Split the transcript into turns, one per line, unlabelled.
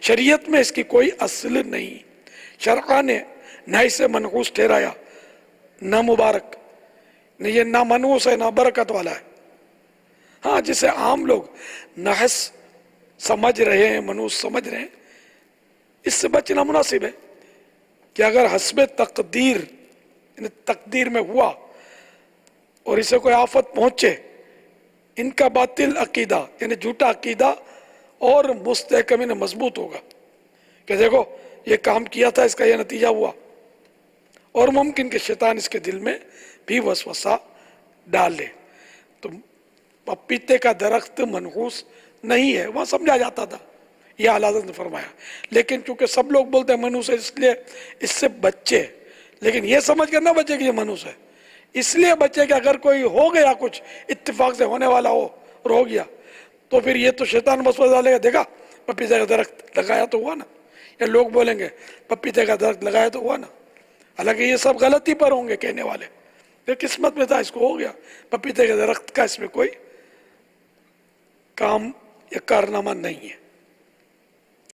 شریعت میں اس کی کوئی اصل نہیں، شرع نے نہ اسے منحوس ٹھہرایا نہ مبارک، نہ یہ نہ منحوس ہے نہ برکت والا ہے۔ ہاں جسے عام لوگ نحس سمجھ رہے ہیں، منحوس سمجھ رہے ہیں، اس سے بچنا مناسب ہے کہ اگر حسب تقدیر یعنی تقدیر میں ہوا اور اسے کوئی آفت پہنچے، ان کا باطل عقیدہ یعنی جھوٹا عقیدہ اور مستحکم مضبوط ہوگا کہ دیکھو یہ کام کیا تھا، اس کا یہ نتیجہ ہوا، اور ممکن کہ شیطان اس کے دل میں بھی وسوسہ ڈال لے۔ تو پپیتے کا درخت منحوس نہیں ہے، وہاں سمجھا جاتا تھا، یہ اعلیٰ حضرت نے فرمایا، لیکن چونکہ سب لوگ بولتے ہیں منحوس ہے اس لیے اس سے بچے، لیکن یہ سمجھ کر نہ بچے کہ یہ منحوس ہے، اس لیے بچے کہ اگر کوئی ہو گیا کچھ اتفاق سے ہونے والا ہو اور ہو گیا تو پھر یہ تو شیطان وسوسہ ڈالے گا، دیکھا پپیتے کا درخت لگایا تو ہوا نا، یا لوگ بولیں گے پپیتے کا درخت لگایا تو ہوا نا، حالانکہ یہ سب غلطی پر ہوں گے کہنے والے، پھر قسمت میں تھا اس کو ہو گیا، پپیتے کے درخت کا اس میں کوئی کام یا کارنامہ نہیں ہے۔